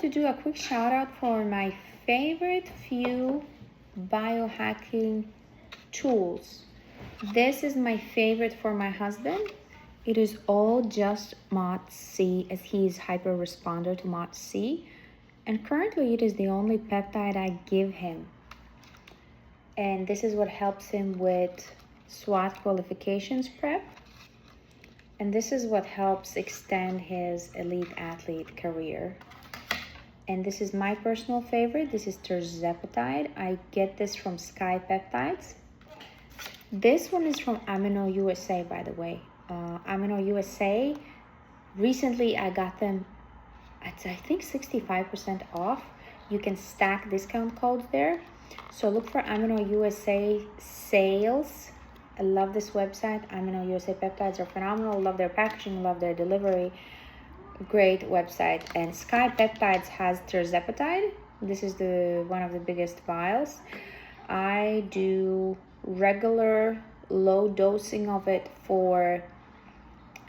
To do a quick shout out for my favorite few biohacking tools. This is my favorite for my husband. It is all just Mots-C, as he is hyper responder to Mots-C, and currently it is the only peptide I give him. And this is what helps him with SWAT qualifications prep, and this is what helps extend his elite athlete career. And this is my personal favorite. This is Tirzepatide. I get this from Sky Peptides. This one is from Amino USA, by the way. Amino USA, recently I got them at, I think, 65% off. You can stack discount codes there. So look for Amino USA sales. I love this website. Amino USA peptides are phenomenal. Love their packaging, love their delivery. Great website. And Sky Peptides has Tirzepatide. This is one of the biggest vials. I do regular low dosing of it for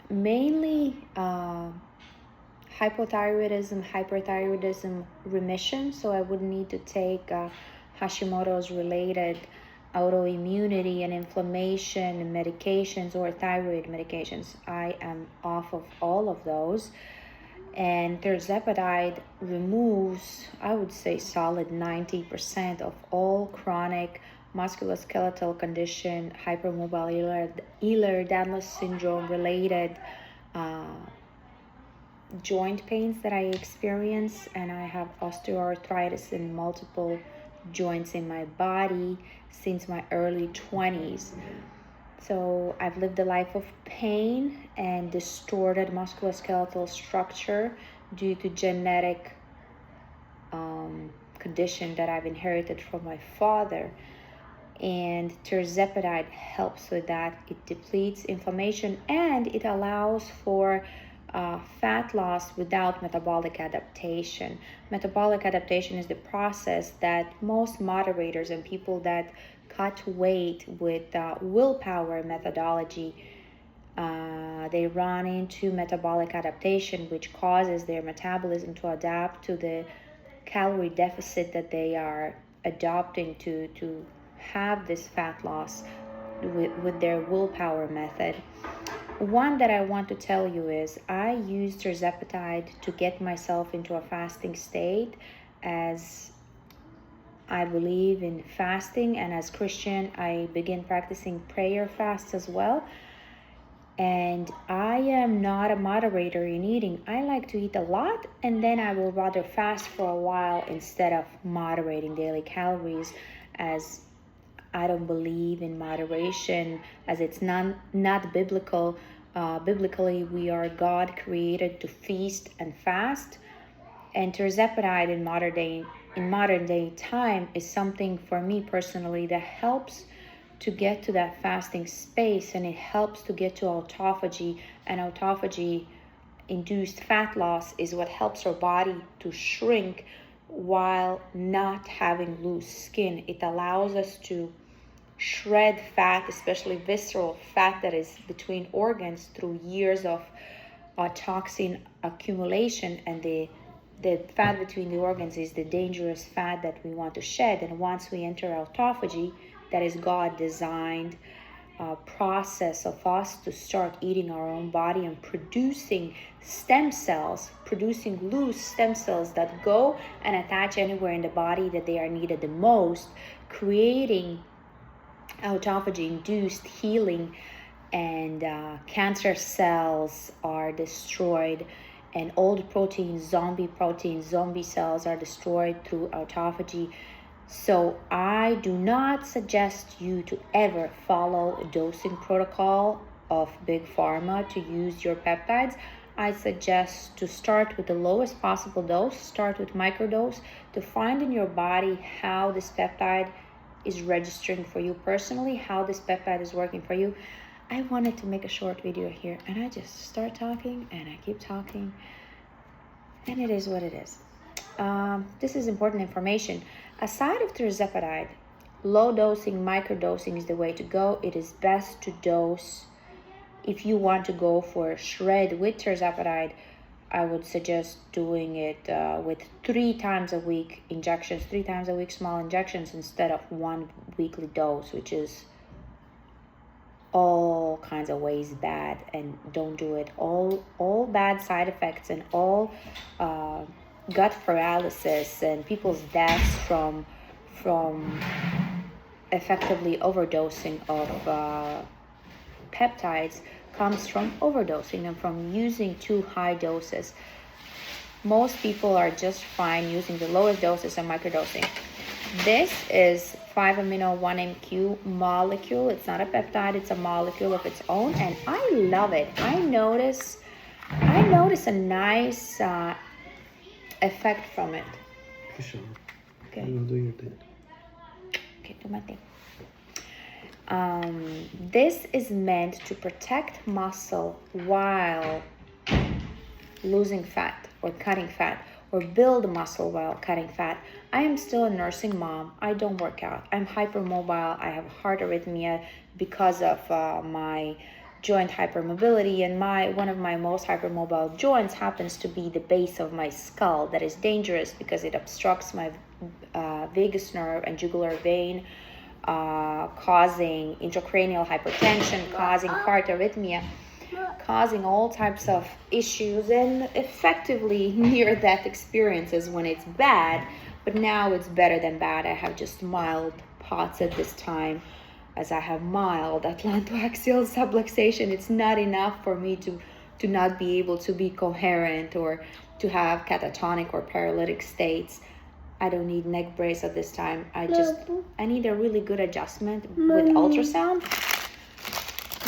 mainly hypothyroidism remission, so I would need to take Hashimoto's related autoimmunity and inflammation medications or thyroid medications. I am off of all of those. And Tirzepatide removes, I would say, solid 90% of all chronic musculoskeletal condition, hypermobile Ehlers-Danlos syndrome related joint pains that I experience, and I have osteoarthritis in multiple joints in my body since my early 20s. So I've lived a life of pain and distorted musculoskeletal structure due to genetic condition that I've inherited from my father. And Tirzepatide helps with that. It depletes inflammation and it allows for fat loss without metabolic adaptation. Metabolic adaptation is the process that most moderators and people that cut weight with willpower methodology, they run into metabolic adaptation, which causes their metabolism to adapt to the calorie deficit that they are adopting to have this fat loss with their willpower method. One that I want to tell you is I use Tirzepatide to get myself into a fasting state, as I believe in fasting, and as Christian I begin practicing prayer fasts as well. And I am not a moderator in eating. I like to eat a lot, and then I will rather fast for a while instead of moderating daily calories, as I don't believe in moderation, as it's not biblical. Biblically, we are God created to feast and fast, and Tirzepatide in modern day time is something for me personally that helps to get to that fasting space, and it helps to get to autophagy, and autophagy induced fat loss is what helps our body to shrink while not having loose skin. It allows us to shred fat, especially visceral fat that is between organs, through years of toxin accumulation. And the fat between the organs is the dangerous fat that we want to shed. And once we enter autophagy, that is God designed process of us to start eating our own body and producing stem cells, producing loose stem cells that go and attach anywhere in the body that they are needed the most, creating autophagy-induced healing, and cancer cells are destroyed, and old proteins, zombie cells are destroyed through autophagy. So I do not suggest you to ever follow a dosing protocol of Big Pharma to use your peptides. I suggest to start with the lowest possible dose, start with microdose, to find in your body how this peptide is registering for you personally, how this peptide is working for you. I wanted to make a short video here, and I just start talking and I keep talking, and it is what it is. This is important information. Aside of Tirzepatide, low dosing, microdosing is the way to go. It is best to dose, if you want to go for a shred with Tirzepatide, I would suggest doing it with 3 times a week injections, 3 times a week small injections instead of 1 weekly dose, which is all kinds of ways bad. And don't do it. All bad side effects and all gut paralysis and people's deaths from effectively overdosing of peptides comes from overdosing and from using too high doses. Most people are just fine using the lowest doses and microdosing. This is 5-amino-1MQ molecule. It's not a peptide, it's a molecule of its own, and I love it. I notice a nice effect from it. For sure. Okay. You will do your thing. Okay, do my thing. This is meant to protect muscle while losing fat or cutting fat, or build muscle while cutting fat. I am still a nursing mom. I don't work out. I'm hypermobile. I have heart arrhythmia because of my joint hypermobility, and one of my most hypermobile joints happens to be the base of my skull. That is dangerous because it obstructs my vagus nerve and jugular vein, causing intracranial hypertension, causing heart arrhythmia, causing all types of issues, and effectively near-death experiences when it's bad. But now it's better than bad. I have just mild POTS at this time, as I have mild atlantoaxial subluxation. It's not enough for me to not be able to be coherent or to have catatonic or paralytic states. I don't need neck brace at this time. I need a really good adjustment with ultrasound.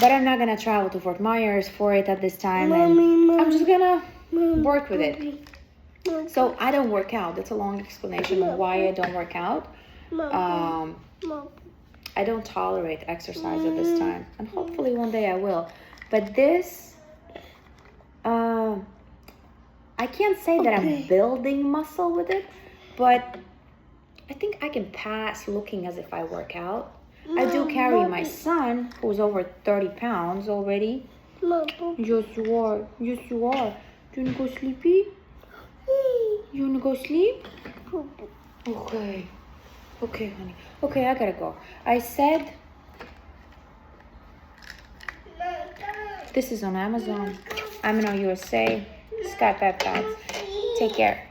But I'm not gonna travel to Fort Myers for it at this time, and I'm just gonna work with it. So I don't work out. That's a long explanation of why I don't work out. I don't tolerate exercise at this time, and hopefully one day I will. But this, I can't say that I'm building muscle with it, but I think I can pass looking as if I work out. I do carry my son, who's over 30 pounds already. Yes, you are. Yes, you are. Do you want to go sleepy? You want to go sleep? Okay. Okay, honey. Okay, I gotta go. I said this is on Amazon. Amino USA, Sky Peptides. Take care.